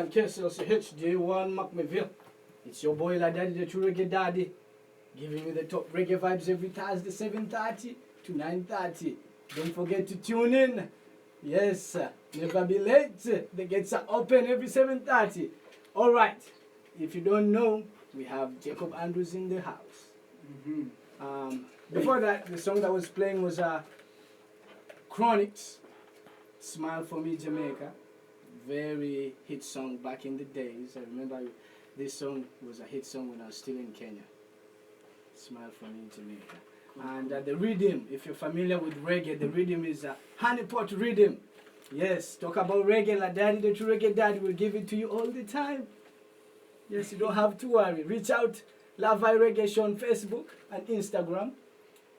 And KSLCH, 1 McMiville. It's your boy Ladady, the true reggae daddy, giving you the top reggae vibes every Thursday, 7:30 to 9:30. Don't forget to tune in. Yes, never be late. The gates are open every 7:30. All right. If you don't know, we have Jacob Andrews in the house. Before that, the song that was playing was Chronics, Smile for Me Jamaica. Very hit song back in the days. I remember this song was a hit song when I was still in Kenya. Smile for Me Jamaica. And the rhythm, if you're familiar with reggae, the rhythm is a honeypot rhythm. Yes, talk about reggae, Ladady, the true reggae daddy will give it to you all the time. Yes, you don't have to worry. Reach out, Lavai Reggae Show on Facebook and Instagram.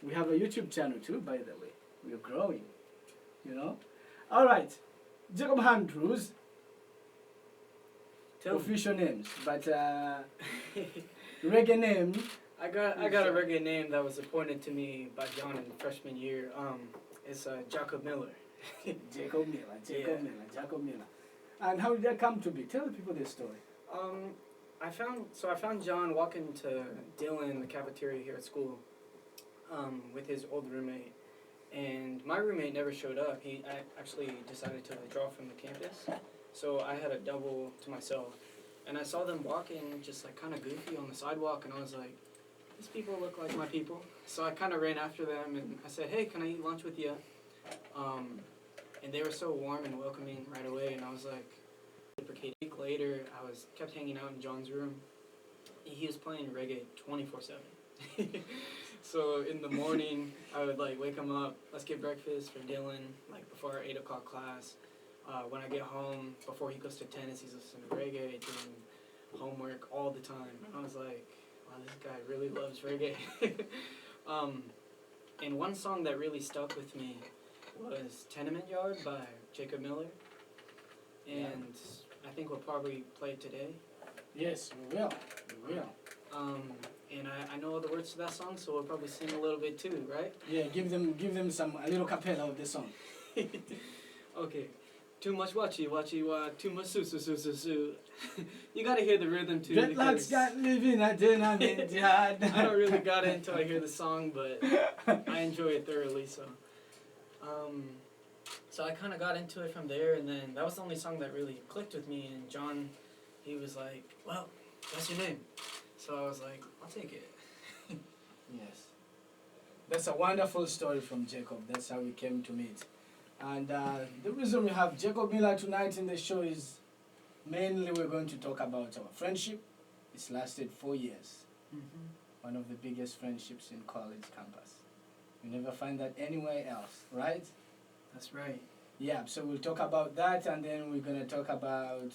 We have a YouTube channel too, by the way. We're growing, you know. All right, Jacob Andrews. Official names, but reggae name. I got a reggae name that was appointed to me by John in freshman year. It's Jacob Miller. Jacob Miller. And how did that come to be? Tell the people this story. I found John walking to Dylan, the cafeteria here at school, with his old roommate, and my roommate never showed up. He actually decided to withdraw from the campus. So I had a double to myself, and I saw them walking just like kind of goofy on the sidewalk, and I was like, these people look like my people. So I kind of ran after them, and I said, hey, can I eat lunch with you? And they were so warm and welcoming right away, and I was like, a week later, I kept hanging out in John's room. He was playing reggae 24/7. So in the morning, I would like wake him up, let's get breakfast for Dylan, like before our 8 o'clock class. When I get home, before he goes to tennis, he's listening to reggae, doing homework all the time. And I was like, wow, this guy really loves reggae. And one song that really stuck with me was Tenement Yard by Jacob Miller. And I think we'll probably play it today. Yes, we will. And I know the words to that song, so we'll probably sing a little bit too, right? Yeah, give them a little capella of the song. Okay. Too much watchy, too much su. You gotta hear the rhythm too. Dreadlocks got living a tenement yard. I don't really got it until I hear the song, but I enjoy it thoroughly, so. So I kind of got into it from there, and then that was the only song that really clicked with me, and John, he was like, well, what's your name? So I was like, I'll take it. Yes. That's a wonderful story from Jacob. That's how we came to meet. And the reason we have Jacob Miller tonight in the show is mainly we're going to talk about our friendship. It's lasted 4 years. One of the biggest friendships in college campus. You never find that anywhere else, right? That's right. Yeah, so we'll talk about that, and then we're going to talk about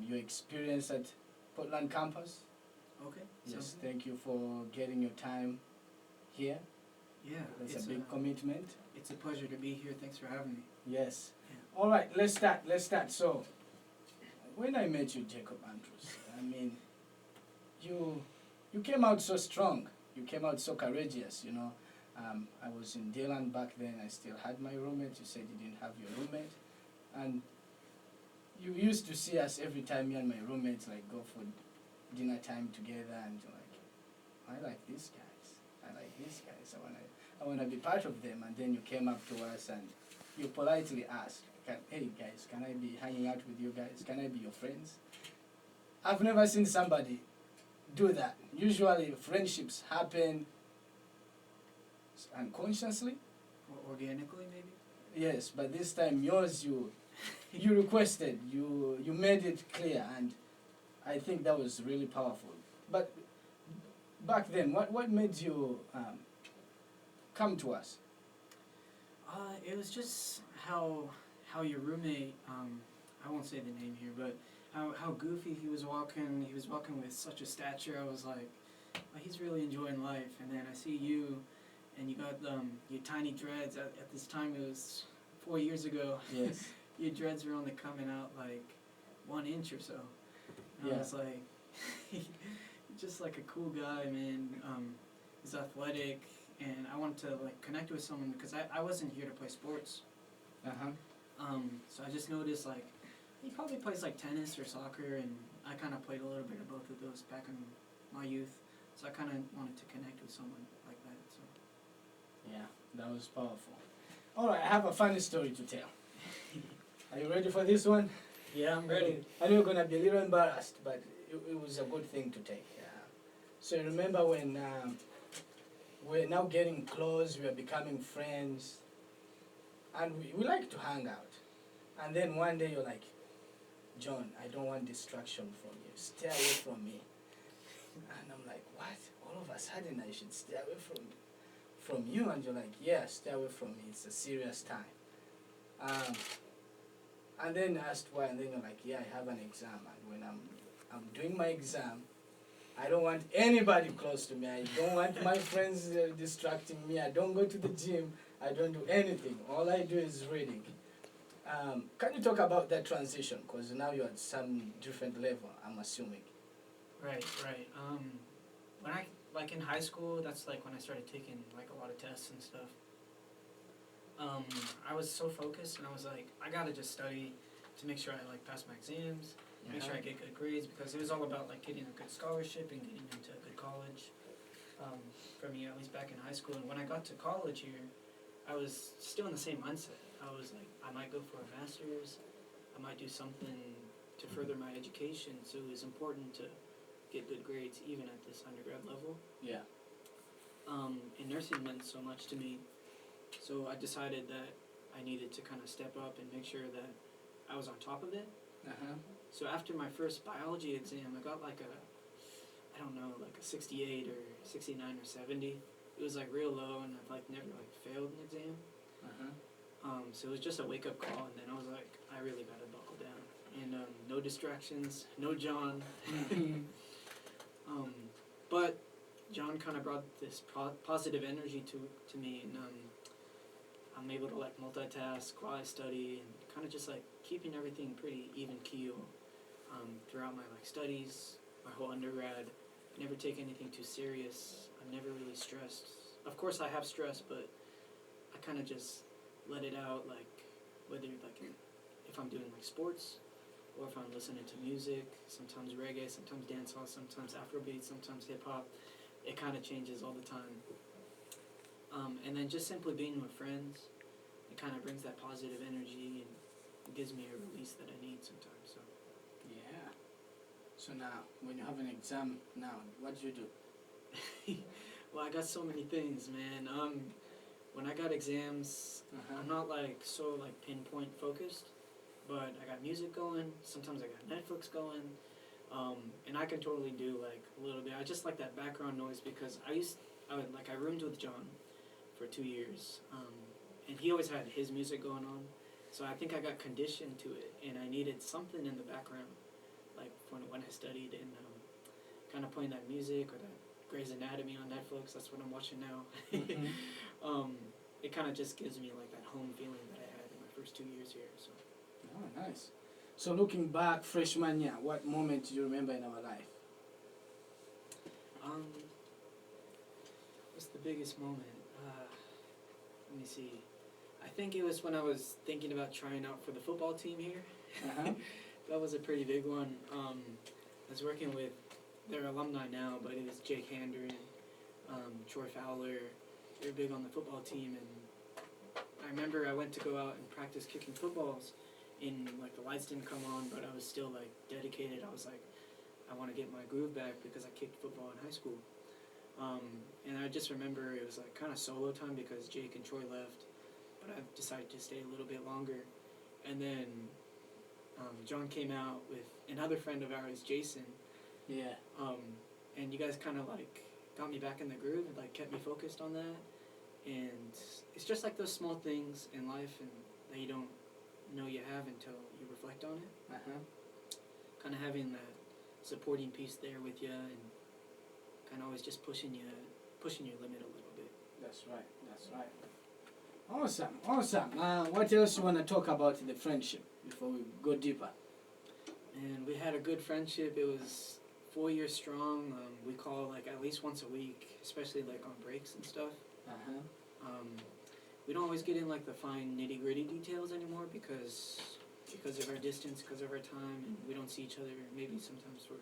your experience at Portland campus. Okay. Yes, thank you for getting your time here. Yeah. That's a big commitment. It's a pleasure to be here. Thanks for having me. Yes. Yeah. All right, let's start. So, when I met you, Jacob Andrews, I mean, you came out so strong. You came out so courageous, you know. I was in Dylan back then. I still had my roommate. You said you didn't have your roommate. And you used to see us every time me and my roommates like go for dinner time together, and you're like, I like these guys. I wanna be part of them. And then you came up to us and you politely asked, hey guys, can I be hanging out with you guys? Can I be your friends? I've never seen somebody do that. Usually friendships happen unconsciously. Or organically, maybe? Yes, but this time yours, you requested, you made it clear, and I think that was really powerful. But back then, what made you come to us? It was just how your roommate, I won't say the name here, but how goofy he was walking. He was walking with such a stature. I was like, oh, he's really enjoying life. And then I see you, and you got your tiny dreads. At this time, it was 4 years ago. Yes. Your dreads were only coming out like 1 inch or so. And I was like, just like a cool guy, man. He's athletic, and I wanted to like connect with someone because I wasn't here to play sports. Uh-huh. So I just noticed like He probably plays like tennis or soccer, and I kind of played a little bit of both of those back in my youth. So I kind of wanted to connect with someone like that. So Yeah, that was powerful. All right, I have a funny story to tell. Are you ready for this one? yeah, I'm ready. I know you're gonna be a little embarrassed, but it was a good thing to take. So you remember when we're now getting close, we are becoming friends, and we like to hang out. And then one day you're like, John, I don't want distraction from you. Stay away from me. And I'm like, what? All of a sudden I should stay away from you? And you're like, yeah, stay away from me. It's a serious time. And then I asked why, and then you're like, yeah, I have an exam. And when I'm doing my exam, I don't want anybody close to me. I don't want my friends distracting me. I don't go to the gym. I don't do anything. All I do is reading. Can you talk about that transition? Because now you're at some different level, I'm assuming. Right. When I like in high school, that's like when I started taking like a lot of tests and stuff. I was so focused, and I was like, I gotta just study to make sure I like pass my exams, make sure I get good grades, because it was all about like getting a good scholarship and getting into a good college. For me, at least back in high school, and when I got to college here, I was still in the same mindset. I was like, I might go for a master's, I might do something to further my education. So it was important to get good grades even at this undergrad level. Yeah. And nursing meant so much to me. So I decided that I needed to kind of step up and make sure that I was on top of it. So after my first biology exam, I got like like a 68 or 69 or 70. It was like real low, and I've like never like failed an exam. So it was just a wake up call, and then I was like, I really gotta buckle down. And no distractions, no John. But John kind of brought this positive energy to me, and I'm able to like multitask while I study, and kind of just like keeping everything pretty even keel throughout my like studies, my whole undergrad. I never take anything too serious. I'm never really stressed. Of course I have stress, but I kind of just let it out, like whether like if I'm doing like sports, or if I'm listening to music, sometimes reggae, sometimes dancehall, sometimes Afrobeat, sometimes hip hop. It kind of changes all the time. And then just simply being with friends, it kind of brings that positive energy, and it gives me a release that I need sometimes. So. Yeah. So now, when you have an exam now, what do you do? Well, I got so many things, man. When I got exams, I'm not like so like pinpoint focused, but I got music going. Sometimes I got Netflix going, and I can totally do like a little bit. I just like that background noise, because I roomed with John for 2 years, and he always had his music going on. So I think I got conditioned to it, and I needed something in the background, like when I studied, and kind of playing that music or that Grey's Anatomy on Netflix. That's what I'm watching now. It kind of just gives me like that home feeling that I had in my first 2 years here. So. Oh, nice. So looking back, freshman year, what moment do you remember in our life? What's the biggest moment? Let me see. I think it was when I was thinking about trying out for the football team here. That was a pretty big one. I was working with their alumni now, but it was Jake Handren, Troy Fowler. They're big on the football team, and I remember I went to go out and practice kicking footballs, and like the lights didn't come on, but I was still like dedicated. I was like, I want to get my groove back, because I kicked football in high school. And I just remember it was like kind of solo time because Jake and Troy left, but I decided to stay a little bit longer. And then John came out with another friend of ours, Jason. Yeah. And you guys kind of like got me back in the groove and like kept me focused on that. And it's just like those small things in life and that you don't know you have until you reflect on it. Kind of having that supporting piece there with you, and kind of always just pushing your limit a little bit. That's right. Awesome. What else you want to talk about in the friendship before we go deeper? And we had a good friendship. It was 4 years strong. We call like at least once a week, especially like on breaks and stuff. We don't always get in like the fine nitty-gritty details anymore, because because of our distance, because of our time, and we don't see each other maybe sometimes for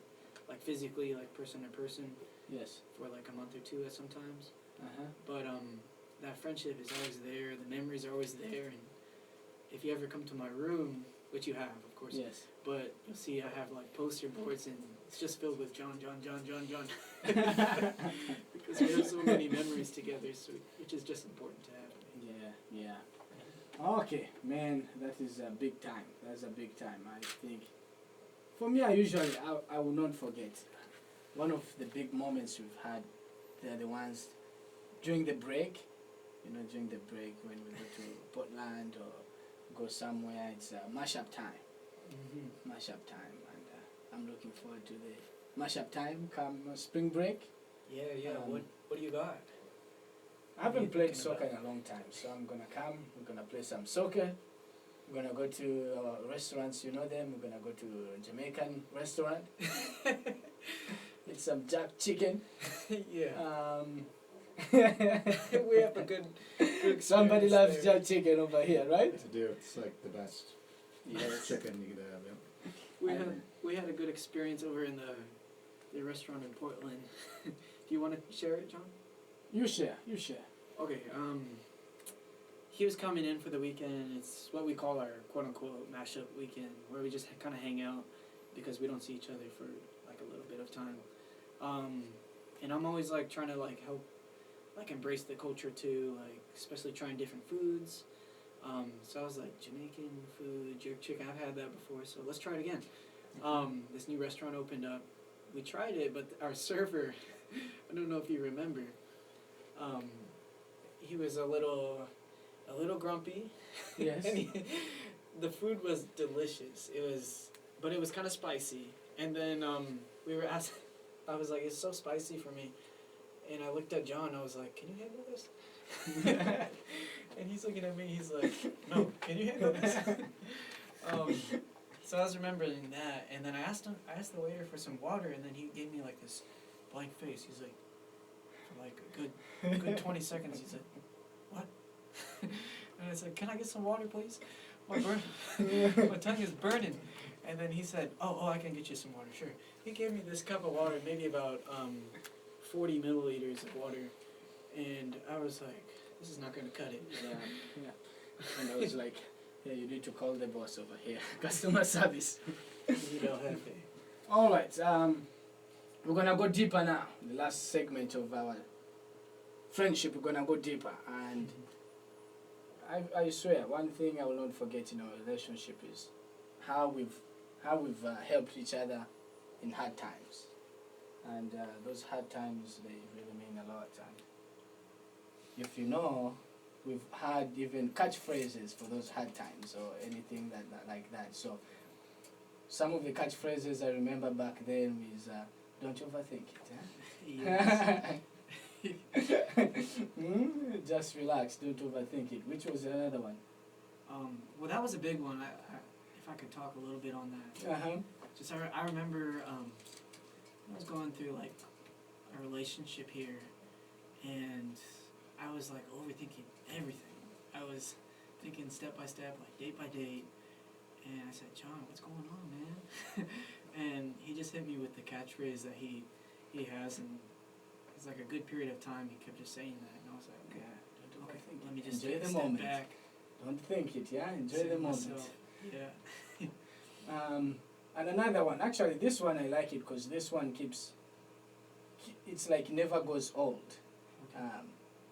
like physically, like person to person, Yes. for like a month or two at sometimes. Uh-huh. But that friendship is always there. The memories are always there, and if you ever come to my room, which you have, of course, Yes. but you'll see I have like poster boards, and it's just filled with John. Because we have so many memories together, so which is just important to have. Yeah, yeah. Okay, man, that is a big time. That's a big time. I think for me, I will not forget. One of the big moments we've had, they're the ones during the break. You know, during the break when we go to Portland or go somewhere, it's mashup time. Mm-hmm. Mashup time, and I'm looking forward to the mashup time come spring break. Yeah, yeah. What do you got? I haven't you played thinking soccer about? in a long time, so I'm gonna come. We're gonna play some soccer. We're gonna go to restaurants. You know them. We're gonna go to a Jamaican restaurant. Eat some jack chicken. Yeah. We have a good Somebody experience loves there. jack chicken over here, right? To do it's like the best Yes. chicken you could have. Yeah. We had a good experience over in the restaurant in Portland. Do you want to share it, John? You share. You share. Okay. He was coming in for the weekend. It's what we call our quote unquote mashup weekend, where we just kind of hang out because we don't see each other for like a little bit of time. And I'm always like trying to like help, like embrace the culture too, like especially trying different foods. So I was like, Jamaican food, jerk chicken. I've had that before, so let's try it again. This new restaurant opened up. We tried it, but our server, I don't know if you remember, he was a little grumpy. Yes. And the food was delicious. But it was kind of spicy. And then we were asked, I was like, it's so spicy for me. And I looked at John. I was like, can you handle this? And he's looking at me. He's like, no, can you handle this? So I was remembering that, and then I asked the waiter for some water, and then he gave me like this blank face. He's like, for like a good 20 seconds, he's like, what? And I said, can I get some water, please? My tongue is burning. And then he said, oh, I can get you some water, sure. He gave me this cup of water, maybe about 40 milliliters of water, and I was like, this is not going to cut it. Yeah. Yeah. And I was like, yeah, you need to call the boss over here. Customer service. You don't have to. All right. We're gonna go deeper now. The last segment of our friendship, we're gonna go deeper, and I swear, one thing I will not forget in our relationship is how we've helped each other in hard times, and those hard times, they really mean a lot. And if you know, we've had even catchphrases for those hard times or anything like that. So some of the catchphrases I remember back then is don't overthink it. Yes. Just relax, don't overthink it. Which was another one? Well, that was a big one. If I could talk a little bit on that. Uh-huh. Just I remember I was going through like a relationship here, and I was like overthinking everything. I was thinking step by step, like date by date, and I said, John, what's going on, man? And he just hit me with the catchphrase that he has, and it's like a good period of time he kept just saying that, and I was like, okay, Don't overthink let me it. just Enjoy take a the step moment. back. Don't think it, yeah? Enjoy Say the to moment. myself, yeah. And another one, actually this one I like it because this one it's like never goes old.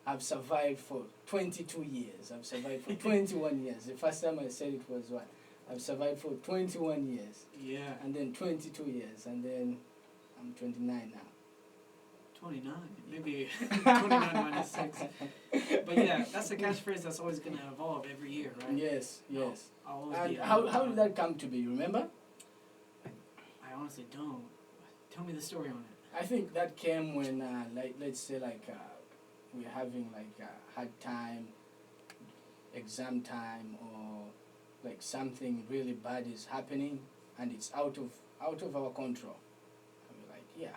I've survived for 22 years. I've survived for 21 years. The first time I said it was what? I've survived for 21 years. Yeah. And then 22 years. And then I'm 29 now. 29, maybe 29 minus 6. But yeah, that's a catchphrase that's always going to evolve every year, right? Yes, yes. I'll always And be how did that come to be? You remember? I honestly don't. Tell me the story on it. I think that came when, let's say, we're having like a hard time, exam time, or like something really bad is happening, and it's out of our control. And we're like, yeah,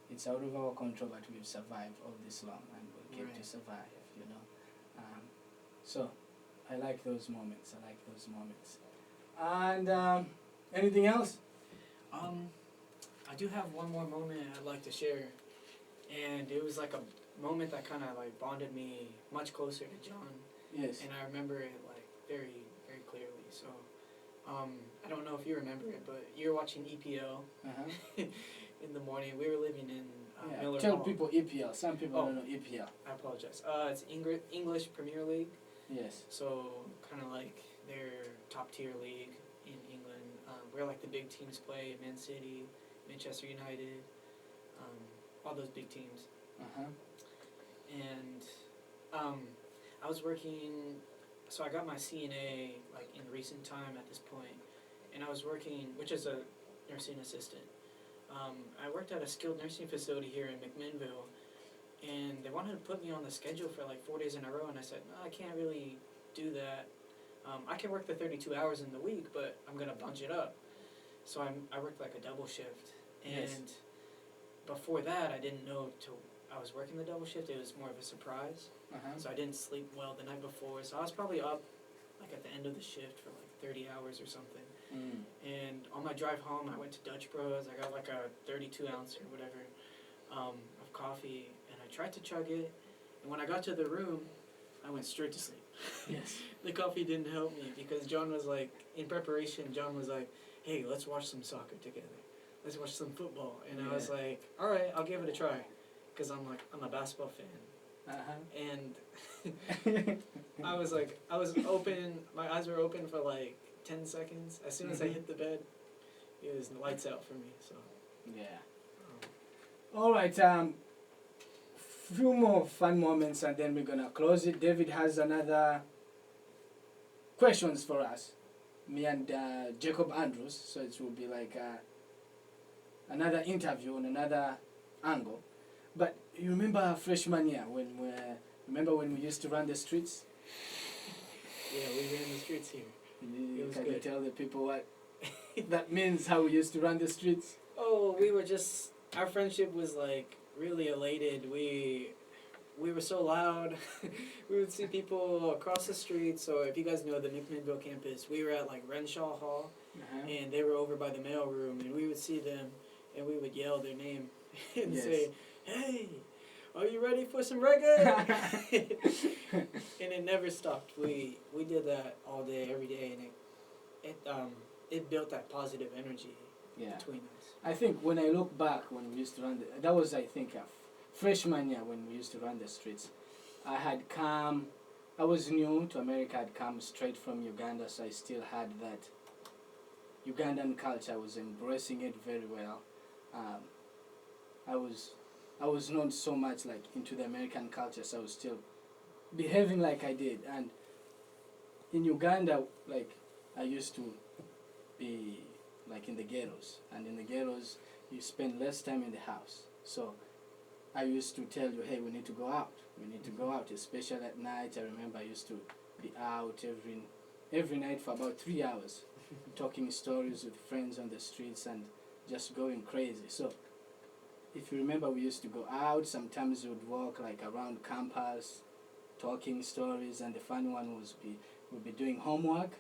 it's out of our control, but we've survived all this long, and we'll keep to survive, you know. So I like those moments. And anything else? I do have one more moment I'd like to share, and it was like a moment that kind of like bonded me much closer to John, Yes. and I remember it like very, very clearly. So, I don't know if you remember it, but you're watching EPL Uh-huh. in the morning. We were living in Yeah. Miller Tell Hall. people EPL. Some people Oh. don't know EPL. I apologize. It's English Premier League. Yes. So kind of like their top tier league in England, where like the big teams play, Man City, Manchester United, all those big teams. Uh-huh. And I was working, so I got my CNA like in recent time at this point, and I was working, which is a nursing assistant. I worked at a skilled nursing facility here in McMinnville, and they wanted to put me on the schedule for like 4 days in a row, and I said, no, I can't really do that. I can work the 32 hours in the week, but I'm going to bunch it up. So I worked like a double shift, and Yes. before that, I didn't know till I was working the double shift. It was more of a surprise, Uh-huh. so I didn't sleep well the night before, so I was probably up like at the end of the shift for like 30 hours or something. Mm. And on my drive home, I went to Dutch Bros. I got like a 32 ounce or whatever of coffee, and I tried to chug it. And when I got to the room, I went straight to sleep. Yes. The coffee didn't help me because John was like, in preparation, John was like, hey, let's watch some soccer together. Let's watch some football. And I was like, all right, I'll give it a try. Because I'm a basketball fan. Uh-huh. And I was open, my eyes were open for like 10 seconds. As soon as I hit the bed, it was lights out for me. So Yeah. All right. Few more fun moments, and then we're gonna close it. David has another questions for us, me and Jacob Andrews. So it will be like another interview on another angle. But you remember freshman year when we used to run the streets? yeah, we ran the streets here. It was Can you good. tell the people what that means? How we used to run the streets? Oh, our friendship was like really elated. We were so loud. We would see people across the street. So if you guys know the McMinnville campus, we were at like Renshaw Hall, Uh-huh. and they were over by the mail room, and we would see them, and we would yell their name and Yes. say, "Hey, are you ready for some reggae?" And it never stopped. We did that all day, every day, and it built that positive energy Yeah. between us. I think when I look back when we used to run that was, I think, a freshman year when we used to run the streets. I was new to America. I'd come straight from Uganda, so I still had that Ugandan culture. I was embracing it very well. I was not so much like into the American culture, so I was still behaving like I did. And in Uganda, like, I used to be like in the ghettos, and in the ghettos you spend less time in the house. So I used to tell you, hey, we need to go out. We need to go out, especially at night. I remember I used to be out every night for about 3 hours, talking stories with friends on the streets and just going crazy. So if you remember, we used to go out. Sometimes we would walk like around campus, talking stories, and the funny one was we'd be doing homework,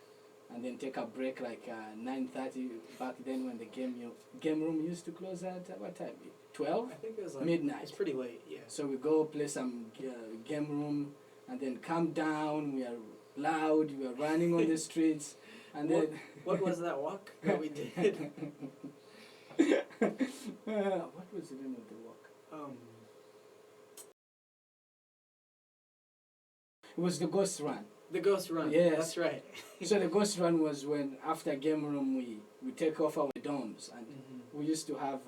and then take a break like 9:30 back then when the game room used to close at what time? 12? I think it was like Midnight. It's pretty late, yeah. So we go play some game room, and then come down. We are loud. We are running on the streets, and then What was that walk that we did? what was the name of the walk? It was the ghost run. The ghost run. Yes. That's right. So the ghost run was when after game room we take off our dorms, and we used to have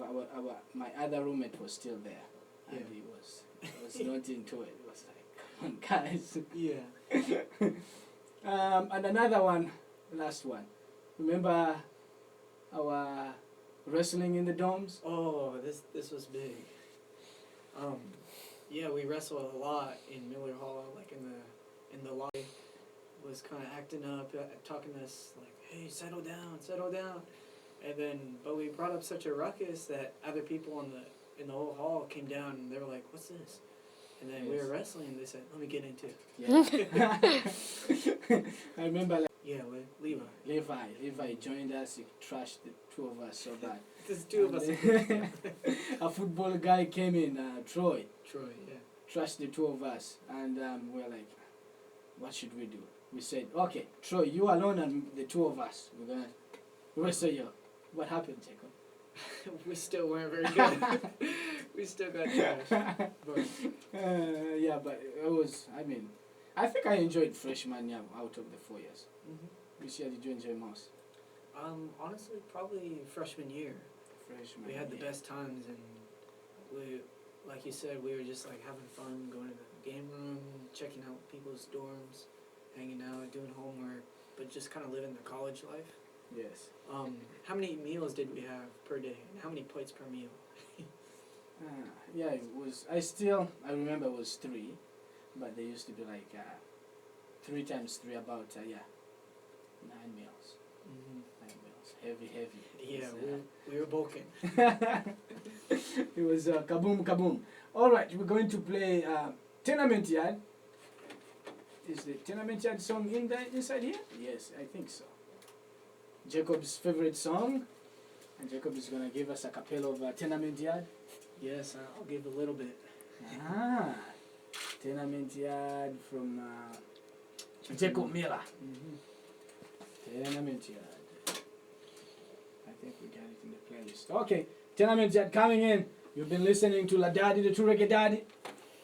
my other roommate was still there, and Yeah. he was not into it. It was like, come on guys. Yeah. And another one, last one. Remember our wrestling in the dorms? Oh, this was big. Yeah, we wrestled a lot in Miller Hall, like in the lobby. Was kind of acting up, talking to us like, "Hey, settle down," and then but we brought up such a ruckus that other people in the whole hall came down and they were like, "What's this?" And then we Yes. were wrestling and they said, "Let me get into it." Yeah. I remember like, Yeah, with Levi. Levi joined us. He trashed the two of us so bad. There's two of us. And a football guy came in, Troy, Troy, yeah. trashed the two of us, and we're like, what should we do? We said, okay, Troy, you alone and the two of us. We're so young. What happened, Jacob? We still weren't very good. We still got trashed. But Yeah, but it was, I think I enjoyed freshman year out of the 4 years. Which year did you enjoy most? honestly, probably freshman year. Freshman We had the year. best times, and we, like you said, we were just like having fun, going to the game room, checking out people's dorms, hanging out, doing homework, but just kind of living the college life. Yes. How many meals did we have per day, and how many plates per meal? Yeah, it was, I remember it was 3, but they used to be like 3 times 3, about, 9 meals. 9 meals. Heavy. Yeah, It we were bulking. it was kaboom, kaboom. Alright, we're going to play Tenement Yard. Is the Tenement Yard song inside here? Yes, I think so. Jacob's favorite song. And Jacob is going to give us a cappella of Tenement Yard. Yes, I'll give a little bit. Tenement Yard from Jacob Miller. Tenement Yard. I think we got it in the playlist. Okay, Tenement Yard coming in. You've been listening to Ladady, the True Reggae Daddy.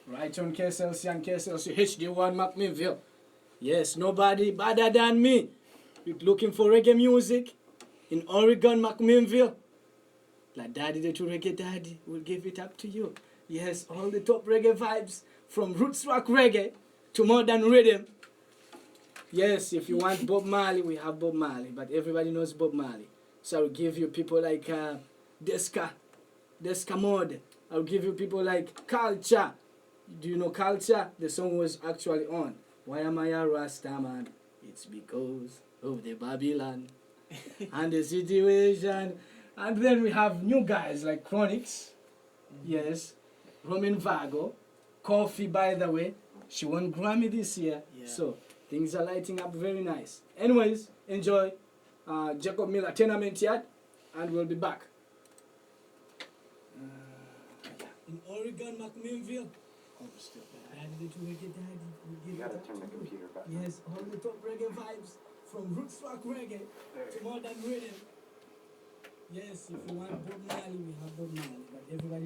Right on KSLC and KSLC HD1 McMinnville. Yes, nobody better than me. You're looking for reggae music in Oregon, McMinnville. Ladady, the True Reggae Daddy will give it up to you. Yes, all the top reggae vibes from roots rock reggae to modern rhythm. Yes, if you want Bob Marley, we have Bob Marley, but everybody knows Bob Marley. So I'll give you people like Deska Mode. I'll give you people like Culture. Do you know Culture? The song was actually on. Why am I a Rasta man? It's because of the Babylon and the situation. And then we have new guys like Chronics. Yes. Roman Vago. Coffee, by the way. She won Grammy this year. Yeah. So things are lighting up very nice. Anyways, enjoy Jacob Miller Tenement Yard, and we'll be back. In Oregon, McMinnville. You gotta turn the computer back on. Yes, all the top reggae vibes from roots rock reggae to modern rhythm. Yes, if you want Bob Marley, we have Bob Marley, but everybody knows.